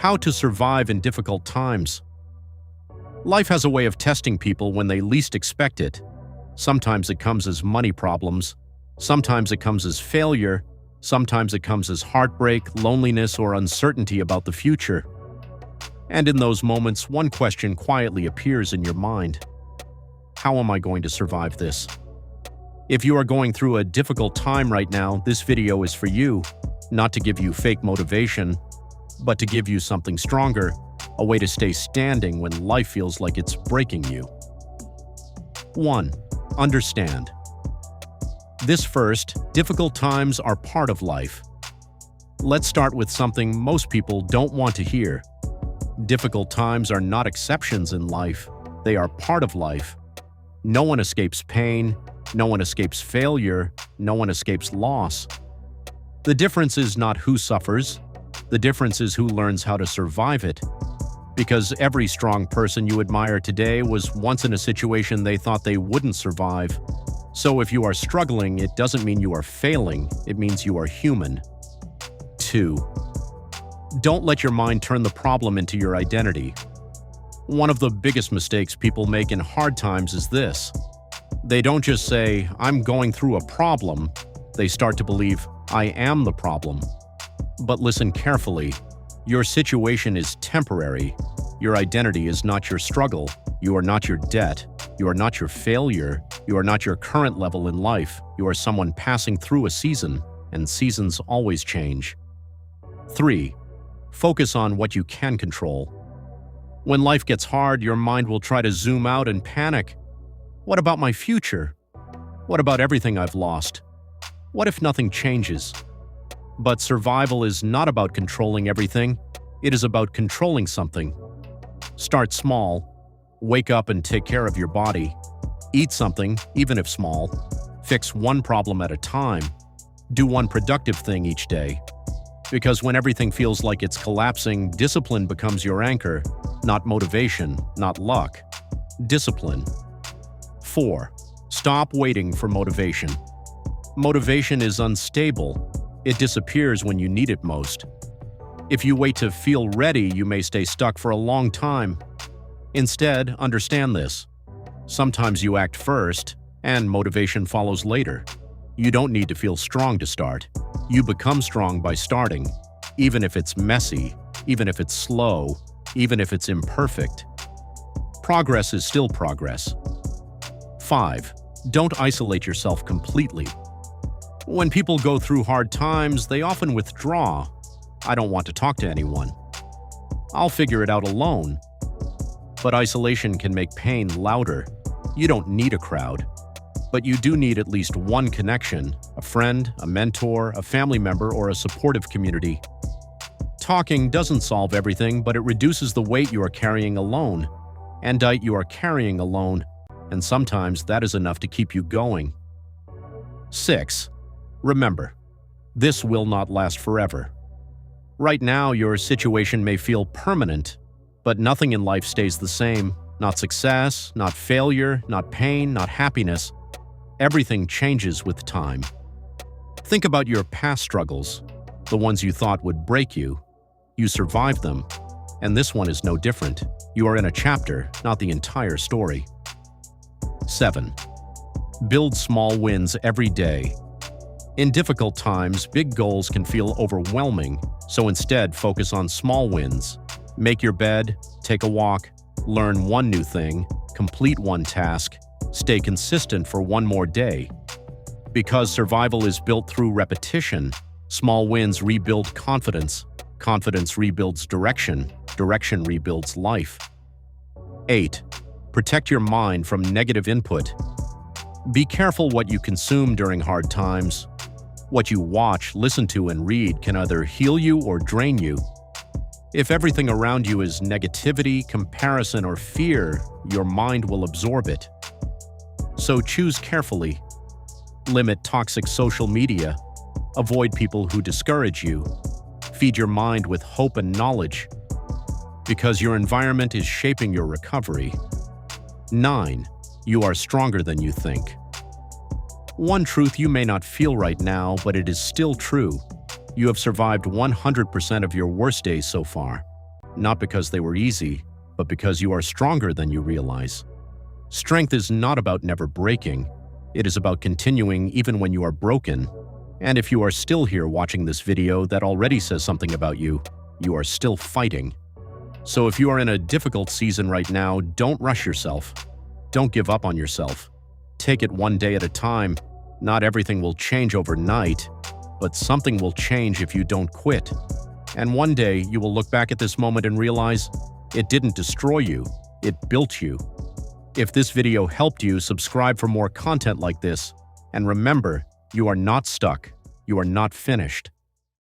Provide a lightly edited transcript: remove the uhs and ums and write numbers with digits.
How to survive in difficult times. Life has a way of testing people when they least expect it. Sometimes it comes as money problems. Sometimes it comes as failure. Sometimes it comes as heartbreak, loneliness, or uncertainty about the future. And in those moments, one question quietly appears in your mind. How am I going to survive this? If you are going through a difficult time right now, this video is for you, not to give you fake motivation, but to give you something stronger, a way to stay standing when life feels like it's breaking you. 1. Understand. This first, difficult times are part of life. Let's start with something most people don't want to hear. Difficult times are not exceptions in life. They are part of life. No one escapes pain. No one escapes failure. No one escapes loss. The difference is not who suffers. The difference is who learns how to survive it. Because every strong person you admire today was once in a situation they thought they wouldn't survive. So if you are struggling, it doesn't mean you are failing. It means you are human. 2. Don't let your mind turn the problem into your identity. One of the biggest mistakes people make in hard times is this. They don't just say, "I'm going through a problem." They start to believe, "I am the problem." But listen carefully. Your situation is temporary. Your identity is not your struggle. You are not your debt. You are not your failure. You are not your current level in life. You are someone passing through a season, and seasons always change. 3. Focus on what you can control. When life gets hard, your mind will try to zoom out and panic. What about my future? What about everything I've lost? What if nothing changes? But survival is not about controlling everything. It is about controlling something. Start small. Wake up and take care of your body. Eat something, even if small. Fix one problem at a time. Do one productive thing each day. Because when everything feels like it's collapsing, discipline becomes your anchor. Not motivation, not luck. Discipline. 4. Stop waiting for motivation. Motivation is unstable. It disappears when you need it most. If you wait to feel ready, you may stay stuck for a long time. Instead, understand this. Sometimes you act first, and motivation follows later. You don't need to feel strong to start. You become strong by starting, even if it's messy, even if it's slow, even if it's imperfect. Progress is still progress. 5. Don't isolate yourself completely. When people go through hard times, they often withdraw. "I don't want to talk to anyone. I'll figure it out alone." But isolation can make pain louder. You don't need a crowd. But you do need at least one connection, a friend, a mentor, a family member, or a supportive community. Talking doesn't solve everything, but it reduces the weight you are carrying alone. And you are carrying alone, and sometimes that is enough to keep you going. 6. Remember, this will not last forever. Right now, your situation may feel permanent, but nothing in life stays the same. Not success, not failure, not pain, not happiness. Everything changes with time. Think about your past struggles, the ones you thought would break you. You survived them, and this one is no different. You are in a chapter, not the entire story. 7. Build small wins every day. In difficult times, big goals can feel overwhelming, so instead focus on small wins. Make your bed, take a walk, learn one new thing, complete one task, stay consistent for one more day. Because survival is built through repetition, small wins rebuild confidence, confidence rebuilds direction, direction rebuilds life. 8. Protect your mind from negative input. Be careful what you consume during hard times. What you watch, listen to, and read can either heal you or drain you. If everything around you is negativity, comparison, or fear, your mind will absorb it. So choose carefully. Limit toxic social media. Avoid people who discourage you. Feed your mind with hope and knowledge. Because your environment is shaping your recovery. 9. You are stronger than you think. One truth you may not feel right now, but it is still true. You have survived 100% of your worst days so far. not because they were easy, but because you are stronger than you realize. Strength is not about never breaking. It is about continuing even when you are broken. And if you are still here watching this video, that already says something about you. You are still fighting. So if you are in a difficult season right now, don't rush yourself. Don't give up on yourself. Take it one day at a time. Not everything will change overnight, but something will change if you don't quit. And one day you will look back at this moment and realize it didn't destroy you, it built you. If this video helped you, subscribe for more content like this. And remember, you are not stuck. You are not finished.